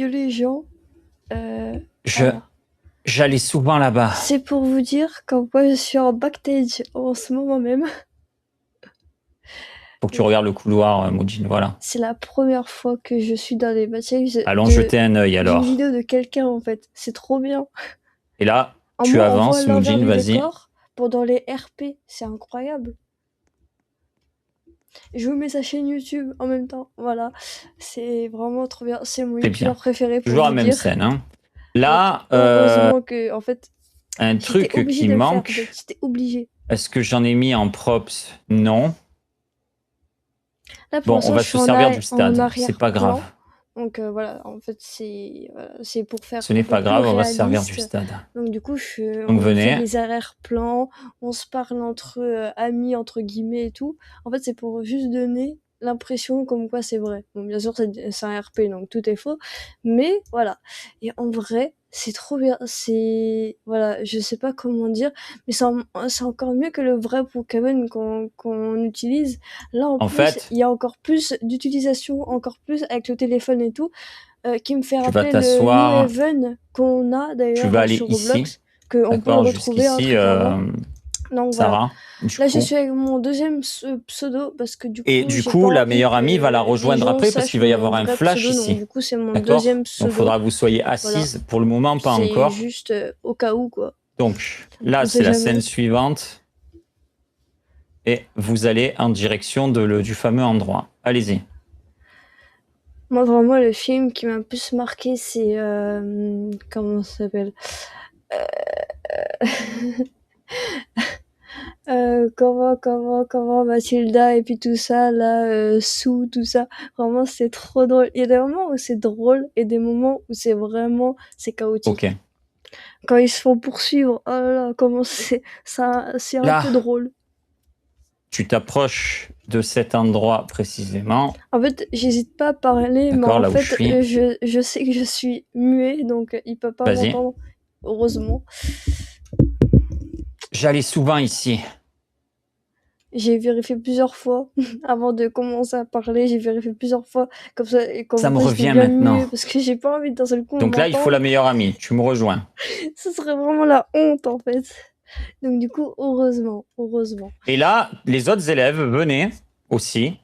les gens. Je Voilà. J'allais souvent là-bas. C'est pour vous dire qu'en quoi je suis en backstage en ce moment même. Faut que tu regardes le couloir, Moujin, voilà. C'est la première fois que je suis dans les backstage Allons jeter un œil alors. d'une vidéo de quelqu'un en fait. C'est trop bien. Et là, En tu moins, on voit avances, l'envers Moujin, du vas-y. décor pendant les RP. C'est incroyable. Je vous mets sa chaîne YouTube en même temps. Voilà. C'est vraiment trop bien. C'est mon youtubeur préféré pour Toujours la vous même dire. scène, hein. Là, heureusement que, en fait, un truc qui manque. J'étais obligé. Est-ce que j'en ai mis en props? Non. Là, bon, on va se servir du stade. C'est pas grave. Donc voilà, en fait, c'est pour faire. Ce n'est pas grave, on va se servir du stade. Donc du coup, Donc, on venez. fait des arrière-plans, on se parle entre amis, entre guillemets et tout. En fait, c'est pour juste donner l'impression comme quoi c'est vrai. Bon, bien sûr, c'est un RP, donc tout est faux. Mais voilà. Et en vrai, c'est trop bien. Voilà, je sais pas comment dire, mais c'est encore mieux que le vrai Pokémon qu'on utilise. Là, en plus, fait, il y a encore plus d'utilisation, encore plus avec le téléphone et tout, qui me fait rappeler le New Haven qu'on a d'ailleurs sur Roblox, qu'on peut retrouver très clairement. Donc Sarah, voilà. Là, je suis avec mon deuxième pseudo parce que du coup. Et du coup, la meilleure amie va la rejoindre après parce qu'il va y avoir un flash pseudo, ici. Donc, du coup, c'est mon deuxième pseudo. Donc, il faudra que vous soyez assises. Voilà. Pour le moment, pas encore. C'est juste au cas où, quoi. Donc, là, c'est la scène suivante. Et vous allez en direction du fameux endroit. Allez-y. Moi, vraiment, le film qui m'a le plus marqué, c'est... comment ça s'appelle comment Mathilda et puis tout ça, là, Sue, tout ça. Vraiment, c'est trop drôle. Il y a des moments où c'est drôle et des moments où c'est chaotique. Ok. Quand ils se font poursuivre, oh là là, comment c'est un peu drôle. Tu t'approches de cet endroit précisément. En fait, j'hésite pas à parler, mais en fait, je sais que je suis muet, donc il peut pas m'entendre. Heureusement. J'allais souvent ici. J'ai vérifié plusieurs fois avant de commencer à parler. J'ai vérifié plusieurs fois comme ça. Et ça me revient maintenant. Mieux, parce que j'ai pas envie d'un seul coup. Donc là, il faut la meilleure amie. Tu me rejoins. Ce serait vraiment la honte en fait. Donc du coup, heureusement. Et là, les autres élèves, venez aussi.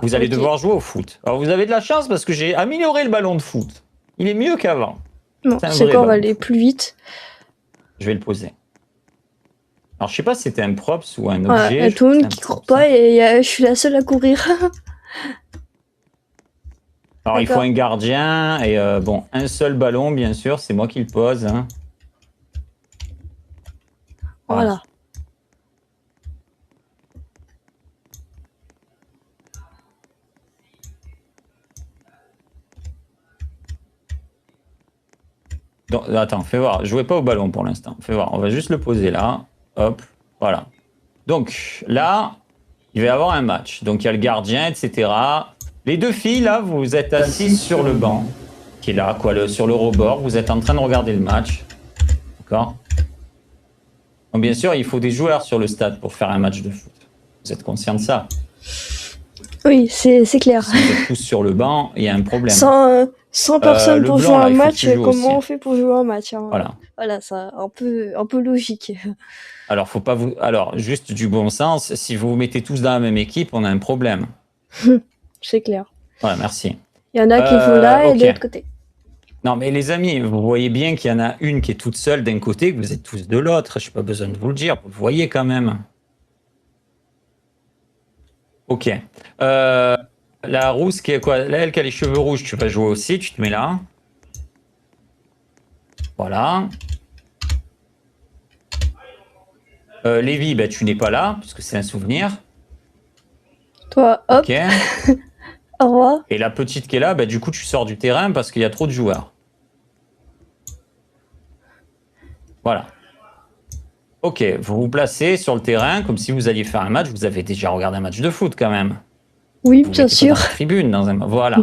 Vous allez devoir jouer au foot. Alors vous avez de la chance parce que j'ai amélioré le ballon de foot. Il est mieux qu'avant. Non, c'est quoi, on va aller plus vite. Je vais le poser. Alors je sais pas si c'était un props ou un objet. Il y a tout le monde qui court pas et je suis la seule à courir. Alors il faut un gardien et bon, un seul ballon bien sûr, c'est moi qui le pose. Hein. Voilà. Donc, attends, fais voir. Jouez pas au ballon pour l'instant. Fais voir. On va juste le poser là. Hop, voilà. Donc là, il va y avoir un match. Donc il y a le gardien, etc. Les deux filles là, vous êtes assises sur le banc, qui est là, quoi, sur le rebord. Vous êtes en train de regarder le match. D'accord. Donc bien sûr, il faut des joueurs sur le stade pour faire un match de foot. Vous êtes conscient de ça? Oui, c'est clair. Si vous êtes tous sur le banc, il y a un problème. Sans personne pour jouer un match, comment on fait pour jouer un match hein. Voilà, ça un peu logique. Alors, faut pas vous. Alors, juste du bon sens, si vous vous mettez tous dans la même équipe, on a un problème. C'est clair. Voilà, merci. Il y en a qui vont là et de l'autre côté. Non, mais les amis, vous voyez bien qu'il y en a une qui est toute seule d'un côté, que vous êtes tous de l'autre. Je n'ai pas besoin de vous le dire, vous le voyez quand même. Ok. La rousse qui est quoi? Là, elle qui a les cheveux rouges, tu vas jouer aussi, tu te mets là. Voilà. Lévi, bah, tu n'es pas là, puisque c'est un souvenir. Toi, hop. Ok. Au revoir. Et la petite qui est là, bah, du coup, tu sors du terrain parce qu'il y a trop de joueurs. Voilà. Ok, vous vous placez sur le terrain comme si vous alliez faire un match. Vous avez déjà regardé un match de foot quand même. Oui, bien sûr. Dans la tribune, voilà.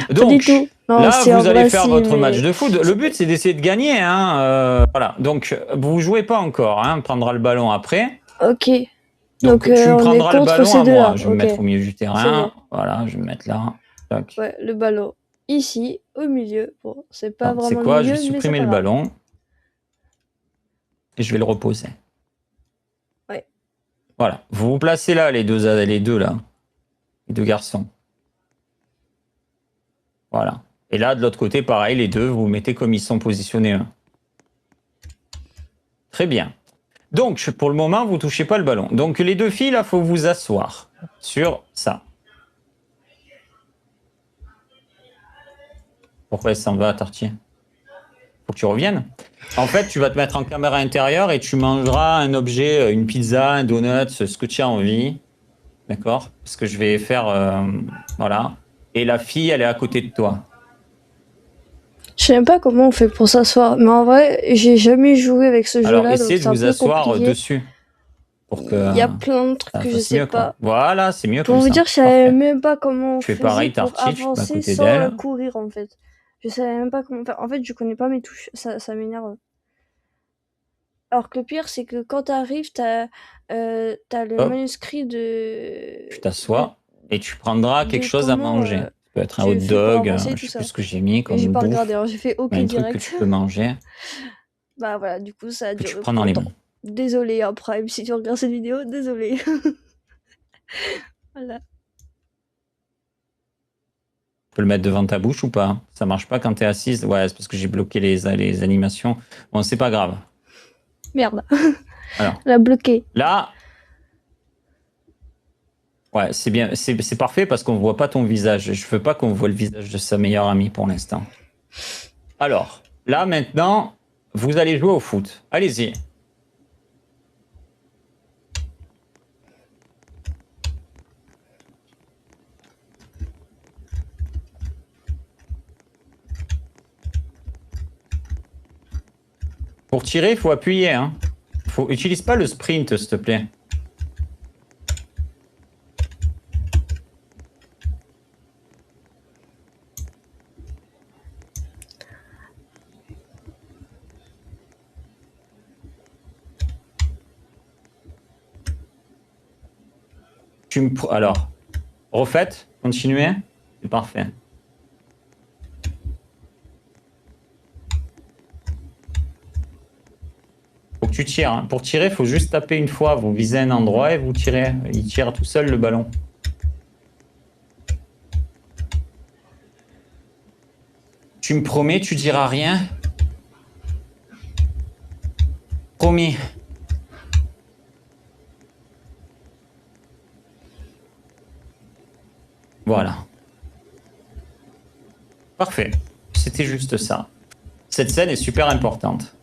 Donc, non, là, vous allez faire votre match de foot. Le but, c'est d'essayer de gagner. Hein, voilà. Donc, vous ne jouez pas encore. Hein, on prendra le ballon après. Ok. Donc tu me prendras le ballon à moi. Je vais me mettre au milieu du terrain. Bon. Voilà, je vais me mettre là. Tac. Ouais, le ballon. ici, au milieu. Bon, c'est pas Alors, c'est vraiment quoi? le Je vais milieu, mais c'est supprimer pas le grave. ballon. Et je vais le reposer. Ouais. Voilà. Vous vous placez là, les deux là. Les deux garçons. Voilà. Et là, de l'autre côté, pareil, les deux, vous vous mettez comme ils sont positionnés. Très bien. Donc, pour le moment, vous touchez pas le ballon. Donc, les deux filles, là, il faut vous asseoir sur ça. Pourquoi elle s'en va, Tartier? Faut que tu reviennes. En fait, tu vas te mettre en caméra intérieure et tu mangeras un objet, une pizza, un donut, ce que tu as envie. D'accord? Parce que je vais faire... voilà. Et la fille, elle est à côté de toi. Je sais même pas comment on fait pour s'asseoir. Mais en vrai, j'ai jamais joué avec ce Alors, jeu-là, donc essayez de c'est un vous peu asseour compliqué. dessus pour que Il y a plein de trucs ça que je fasse sais mieux, quoi. pas. Voilà, c'est mieux Pour comme vous ça. dire, je savais Parfait. même pas comment on Tu fais faisait pareil, pour Tartier, tu te mets à avancer côté sans d'elle. courir, en fait. Je savais même pas comment faire. En fait, je connais pas mes touches. Ça m'énerve. Alors que le pire, c'est que quand t'arrives, t'as le Hop, manuscrit tu de, t'assois et tu prendras quelque de chose à comment manger. Ça peut être un hot tu fais pour dog, avancer je tout sais plus ça. ce que j'ai mis Mais j'ai comme pas regardé, bouffe, hein, j'ai fait OK mais un truc que direct. tu peux manger, Bah voilà, du coup, ça a que tu duré prends dans les autant. mains. Désolé, hein, Prime, si tu regardes cette vidéo, désolé. Voilà. Tu peux le mettre devant ta bouche ou pas? Ça marche pas quand tu es assise? Ouais, c'est parce que j'ai bloqué les animations. Bon, c'est pas grave. Merde. Alors, Elle a bloqué. là, ouais, c'est bien, c'est parfait parce qu'on voit pas ton visage. Je veux pas qu'on voit le visage de sa meilleure amie pour l'instant. Alors, là, maintenant, vous allez jouer au foot. Allez-y. Pour tirer, il faut appuyer. Hein. Utilise pas le sprint, s'il te plaît. Alors, refaites, continuez. C'est parfait. Faut que tu tires. Hein. Pour tirer, il faut juste taper une fois. Vous visez un endroit et vous tirez. Il tire tout seul le ballon. Tu me promets, tu diras rien? Promis. Voilà. Parfait. C'était juste ça. Cette scène est super importante.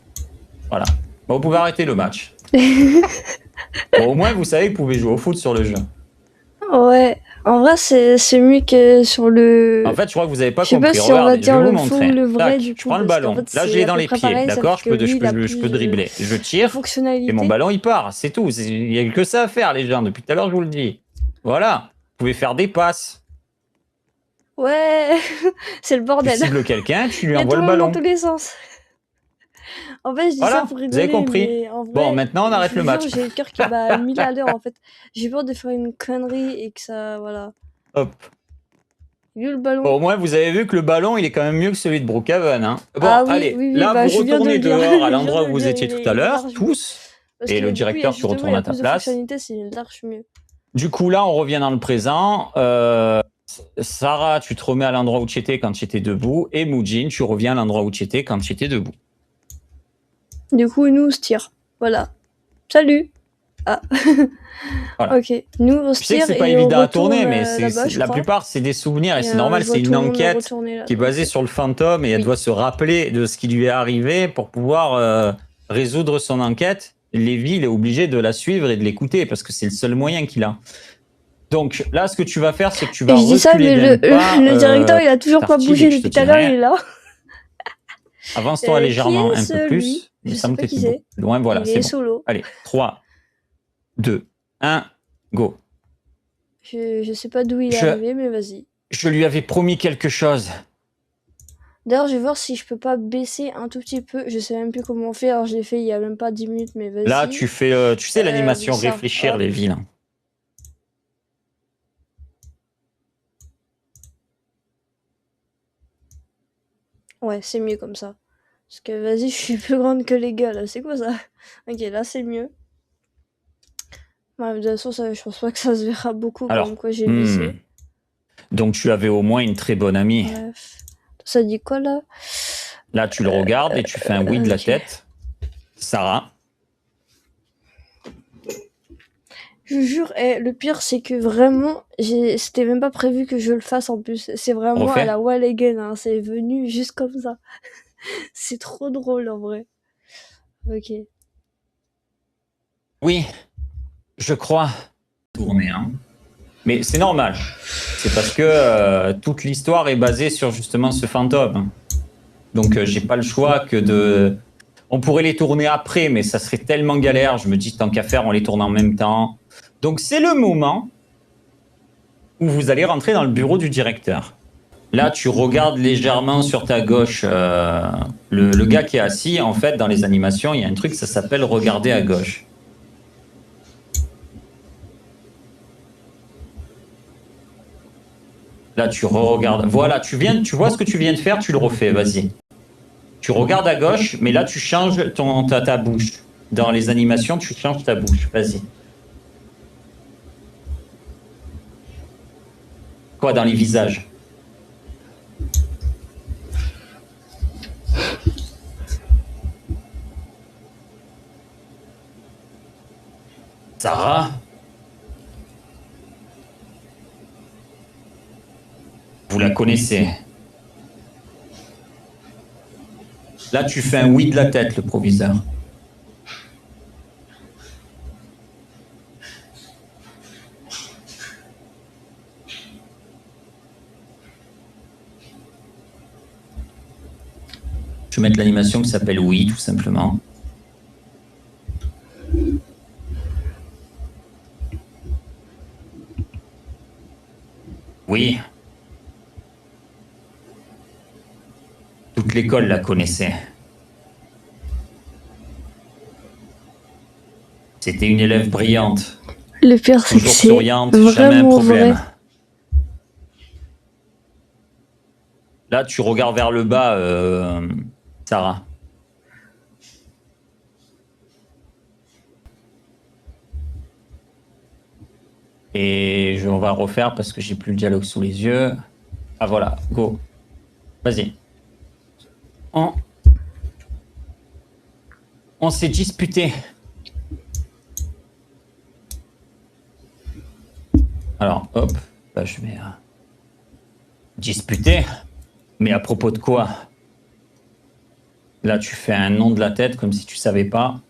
Voilà. Bon, vous pouvez arrêter le match. Bon, au moins, vous savez que vous pouvez jouer au foot sur le jeu. Ouais. En vrai, c'est mieux que sur le... En fait, je crois que vous n'avez pas Je sais pas compris. si on va Regardez, je vais dire vous le faux ou montrer. le vrai, Tac, du je coup, prends le parce qu'en ballon. fait, Là, je c'est l'ai à dans peu les près pieds, pareil, d'accord? sauf que lui, il a Je peux plus dribbler. Je de tire et mon fonctionnalités. ballon, il part. C'est tout. Il n'y a que ça à faire, les gens. Depuis tout à l'heure, je vous le dis. Voilà. Vous pouvez faire des passes. Ouais, c'est le Tu bordel. cibles quelqu'un, tu lui Il y a tout envoies le le monde dans ballon. tous les sens. En fait, je dis ça Voilà. pour Vous avez rigoler, compris. mais en Bon, vrai, maintenant, on je arrête vous le jure, match. j'ai le cœur qui bat à 1000 à l'heure, en fait. J'ai peur de faire une connerie et que ça, voilà. Hop. Il est où le Bon, ballon? au moins, vous avez vu que le ballon, il est quand même mieux que celui de Brookhaven. Hein. Bon, Ah oui, allez. oui, oui, Là, bah vous je viens de retournez le dire. dehors à Je viens l'endroit de où le vous dire, étiez tout à il est l'heure, large mieux. tous. Parce Et que le du coup, directeur, tu justement, retournes il y a à ta plus de place. fonctionnalités, c'est large mieux. Du coup, là, on revient dans le présent. Sarah, tu te remets à l'endroit où tu étais quand tu étais debout. Et Mujin, tu reviens à l'endroit où tu étais quand tu étais debout. Du coup, nous, on se tire. Voilà. Salut! Ah. Voilà. Ok. Nous, on se Je sais que tire c'est pas et on évident à retourne tourner, mais là-bas, je la crois. plupart, c'est des souvenirs et Et c'est normal. je vois C'est tout une le monde enquête retourner là. qui est basée sur le fantôme et elle Oui. doit se rappeler de ce qui lui est arrivé pour pouvoir résoudre son enquête. Lévi, il est obligé de la suivre et de l'écouter parce que c'est le seul moyen qu'il a. Donc là, ce que tu vas faire, c'est que tu Et vas je dis ça, reculer mais d'un pas. le directeur, il a toujours pas Tarty, dès bougé que je te depuis tout à dis l'heure, il rien, est là. avance-toi Qui légèrement un peu est-ce, lui? plus. Il me Je sais semble pas que tu qui étais beaucoup c'est. plus loin. Voilà, Il c'est est bon. solo. Allez, 3, 2, 1, go. Je sais pas d'où il est arrivé, mais vas-y. Je lui avais promis quelque chose. D'ailleurs, je vais voir si je peux pas baisser un tout petit peu. Je sais même plus comment on fait. Alors, je l'ai fait il y a même pas 10 minutes, mais vas-y. Là, tu fais, tu sais, l'animation Oui, ça. réfléchir Hop. les villes. Ouais, c'est mieux comme ça. Parce que vas-y, je suis plus grande que les gars là, c'est quoi ça? Ok, là c'est mieux. Ouais, de toute façon, je pense pas que ça se verra beaucoup comme Alors, quoi j'ai vissé. donc tu avais au moins une très bonne amie. Bref. Ça dit quoi là? Là, tu le regardes et tu fais un oui de la Ok. tête. Sarah. Je vous jure, le pire c'est que vraiment, c'était même pas prévu que je le fasse en plus. C'est vraiment à Refait. la wall again, hein. C'est venu juste comme ça. C'est trop drôle en vrai. Ok. Oui, je crois. Tourner, hein. Mais c'est normal. C'est parce que toute l'histoire est basée sur justement ce fantôme. Donc j'ai pas le choix que de... On pourrait les tourner après, mais ça serait tellement galère. Je me dis, tant qu'à faire, on les tourne en même temps. Donc c'est le moment où vous allez rentrer dans le bureau du directeur. Là, tu regardes légèrement sur ta gauche le gars qui est assis. En fait, dans les animations, il y a un truc, ça s'appelle regarder à gauche. Là, tu re-regardes. Voilà, tu vois ce que tu viens de faire, tu le refais, vas-y. Tu regardes à gauche, mais là, tu changes ta bouche. Dans les animations, tu changes ta bouche, vas-y. Quoi, dans les visages? Sarah? Vous la connaissez. Là, tu fais un oui de la tête, le proviseur. Je vais mettre l'animation qui s'appelle oui, tout simplement. Oui. Toute l'école la connaissait. C'était une élève brillante. Le pire c'est que Toujours c'est souriante, jamais un vraiment problème. vrai. Là, tu regardes vers le bas, Sarah. Et on va refaire parce que j'ai plus le dialogue sous les yeux. Ah voilà, go. Vas-y. On s'est disputé. Alors, hop, là je mets disputé. Mais à propos de quoi? Là, tu fais un nom de la tête comme si tu savais pas.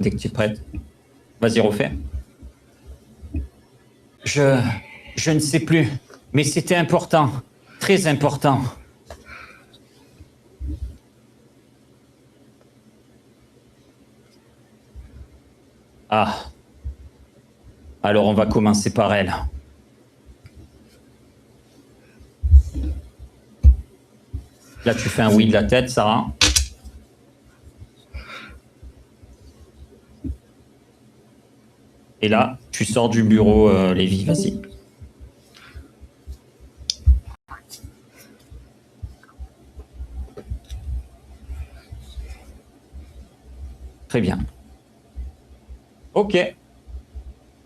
Dès que tu es prête. Vas-y, refais. Je ne sais plus, mais c'était important, très important. Ah, alors on va commencer par elle. Là, tu fais un oui de la tête, Sarah. Et là, tu sors du bureau, Lévi, vas-y. Très bien. Ok.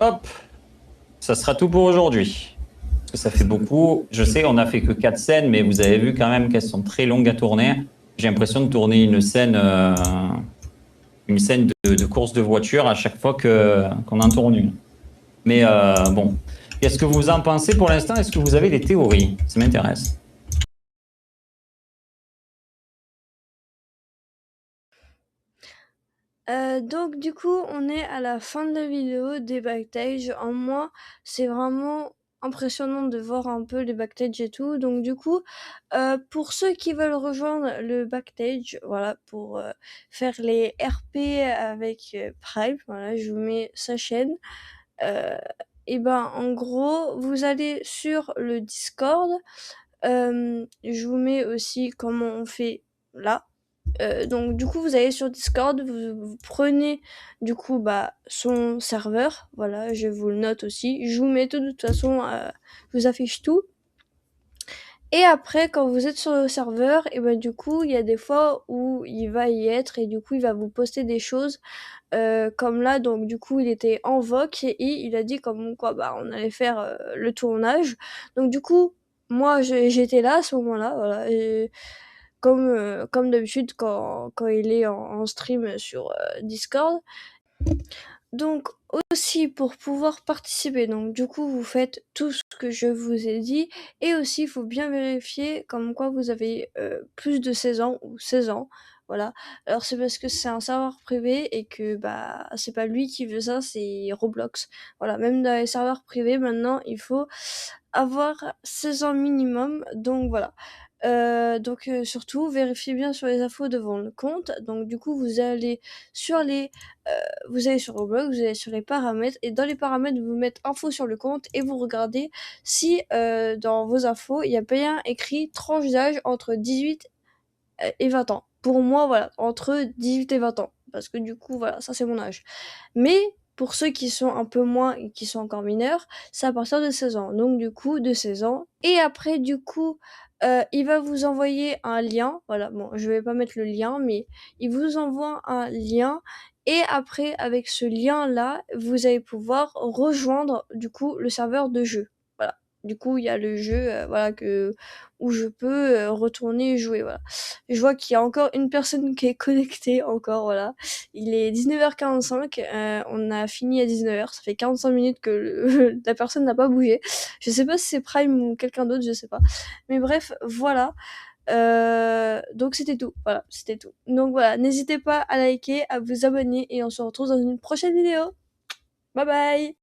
Hop. Ça sera tout pour aujourd'hui. Parce que ça fait beaucoup. Je sais, on n'a fait que 4 scènes, mais vous avez vu quand même qu'elles sont très longues à tourner. J'ai l'impression de tourner une scène de course de voiture à chaque fois qu'on en tourne une. Mais bon, qu'est-ce que vous en pensez pour l'instant? Est-ce que vous avez des théories? Ça m'intéresse. Donc du coup, on est à la fin de la vidéo des backstage. En moi, c'est vraiment impressionnant de voir un peu les backstage et tout. Donc du coup, pour ceux qui veulent rejoindre le backstage, voilà, pour faire les RP avec Prime, voilà, je vous mets sa chaîne. Et ben en gros, vous allez sur le Discord. Je vous mets aussi comment on fait là. Donc du coup, vous allez sur Discord, vous prenez du coup son serveur, voilà, je vous le note aussi. Je vous mets tout de toute façon, je vous affiche tout. Et après, quand vous êtes sur le serveur, et ben du coup, il y a des fois où il va y être et du coup, il va vous poster des choses comme là. Donc du coup, il était en VOC et il a dit comme quoi on allait faire le tournage. Donc du coup, moi, j'étais là à ce moment-là, voilà. Et comme d'habitude quand il est en stream sur Discord. Donc aussi pour pouvoir participer, donc du coup vous faites tout ce que je vous ai dit et aussi il faut bien vérifier comme quoi vous avez plus de 16 ans ou 16 ans. Voilà. Alors c'est parce que c'est un serveur privé et que c'est pas lui qui veut ça, c'est Roblox. Voilà, même dans les serveurs privés maintenant, il faut avoir 16 ans minimum. Donc voilà. Surtout vérifiez bien sur les infos devant le compte. Donc du coup vous allez sur Roblox, vous allez sur les paramètres et dans les paramètres vous mettez info sur le compte et vous regardez si dans vos infos il y a bien écrit tranche d'âge entre 18 et 20 ans. Pour moi voilà, entre 18 et 20 ans parce que du coup voilà, ça c'est mon âge. Mais pour ceux qui sont un peu moins et qui sont encore mineurs, c'est à partir de 16 ans. Donc du coup, de 16 ans. Et après, du coup, il va vous envoyer un lien. Voilà, bon, je vais pas mettre le lien, mais il vous envoie un lien. Et après, avec ce lien-là, vous allez pouvoir rejoindre du coup le serveur de jeu. Voilà. Du coup, il y a le jeu, où je peux retourner jouer. Voilà. Je vois qu'il y a encore une personne qui est connectée encore. Voilà. Il est 19h45, on a fini à 19h, ça fait 45 minutes que la personne n'a pas bougé. Je sais pas si c'est Prime ou quelqu'un d'autre, je sais pas. Mais bref, voilà. Donc c'était tout. Voilà, c'était tout. Donc voilà, n'hésitez pas à liker, à vous abonner et on se retrouve dans une prochaine vidéo. Bye bye!